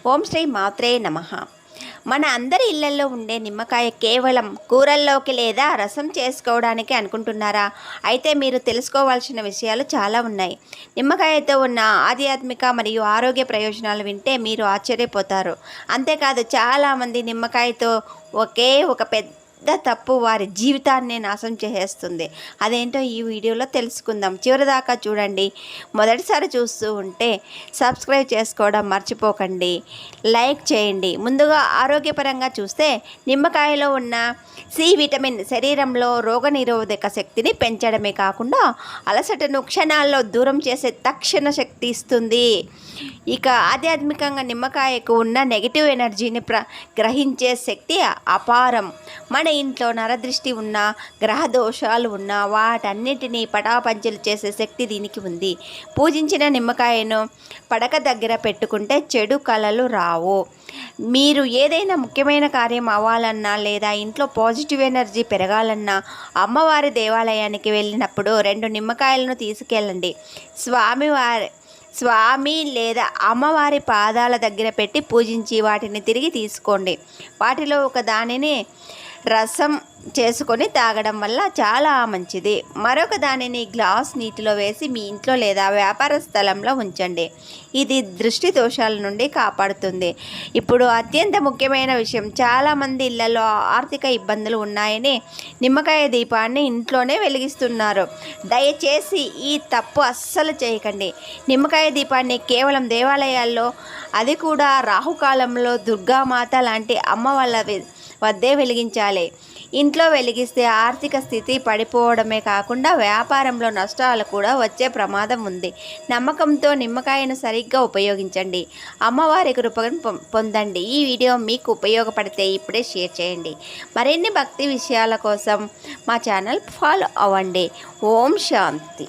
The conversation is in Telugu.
ఓం శ్రీ మాత్రే నమః. మన అందరి ఇళ్లల్లో ఉండే నిమ్మకాయ కేవలం కూరల్లోకి లేదా రసం చేసుకోవడానికి అనుకుంటున్నారా? అయితే మీరు తెలుసుకోవాల్సిన విషయాలు చాలా ఉన్నాయి. నిమ్మకాయతో ఉన్న ఆధ్యాత్మిక మరియు ఆరోగ్య ప్రయోజనాలు వింటే మీరు ఆశ్చర్యపోతారు. అంతేకాదు చాలామంది నిమ్మకాయతో ఒక పెద్ద తప్పు వారి జీవితాన్ని నాశనం చేసేస్తుంది. అదేంటో ఈ వీడియోలో తెలుసుకుందాం. చివరిదాకా చూడండి. మొదటిసారి చూస్తూ ఉంటే సబ్స్క్రైబ్ చేసుకోవడం మర్చిపోకండి, లైక్ చేయండి. ముందుగా ఆరోగ్యపరంగా చూస్తే నిమ్మకాయలో ఉన్న సి విటమిన్ శరీరంలో రోగనిరోధక శక్తిని పెంచడమే కాకుండా అలసటను క్షణాల్లో దూరం చేసే తక్షణ శక్తి ఇస్తుంది. ఇక ఆధ్యాత్మికంగా నిమ్మకాయకు ఉన్న నెగిటివ్ ఎనర్జీని గ్రహించే శక్తి అపారం. మన ఇంట్లో నరదృష్టి ఉన్న గ్రహ దోషాలు ఉన్న వాటన్నిటినీ పటాపంచలు చేసే శక్తి దీనికి ఉంది. పూజించిన నిమ్మకాయను పడక దగ్గర పెట్టుకుంటే చెడు కళలు రావు. మీరు ఏదైనా ముఖ్యమైన కార్యం అవ్వాలన్నా లేదా ఇంట్లో పాజిటివ్ ఎనర్జీ పెరగాలన్నా అమ్మవారి దేవాలయానికి వెళ్ళినప్పుడు 2 నిమ్మకాయలను తీసుకెళ్ళండి. స్వామి లేదా అమ్మవారి పాదాల దగ్గర పెట్టి పూజించి వాటిని తిరిగి తీసుకోండి. వాటిలో ఒక దానిని రసం చేసుకొని తాగడం వల్ల చాలా మంచిది. మరొక దానిని గ్లాస్ నీటిలో వేసి మీ ఇంట్లో లేదా వ్యాపార స్థలంలో ఉంచండి. ఇది దృష్టి దోషాల నుండి కాపాడుతుంది. ఇప్పుడు అత్యంత ముఖ్యమైన విషయం, చాలామంది ఇళ్లలో ఆర్థిక ఇబ్బందులు ఉన్నాయని నిమ్మకాయ దీపాన్ని ఇంట్లోనే వెలిగిస్తున్నారు. దయచేసి ఈ తప్పు అస్సలు చేయకండి. నిమ్మకాయ దీపాన్ని కేవలం దేవాలయాల్లో, అది కూడా రాహుకాలంలో దుర్గామాత లాంటి అమ్మ వాళ్ళ వద్దే వెలిగించాలి. ఇంట్లో వెలిగిస్తే ఆర్థిక స్థితి పడిపోవడమే కాకుండా వ్యాపారంలో నష్టాలు కూడా వచ్చే ప్రమాదం ఉంది. నమ్మకంతో నిమ్మకాయను సరిగ్గా ఉపయోగించండి. అమ్మవారి కృపను పొందండి. ఈ వీడియో మీకు ఉపయోగపడితే ఇప్పుడే షేర్ చేయండి. మరిన్ని భక్తి విషయాల కోసం మా ఛానల్ ఫాలో అవ్వండి. ఓం శాంతి.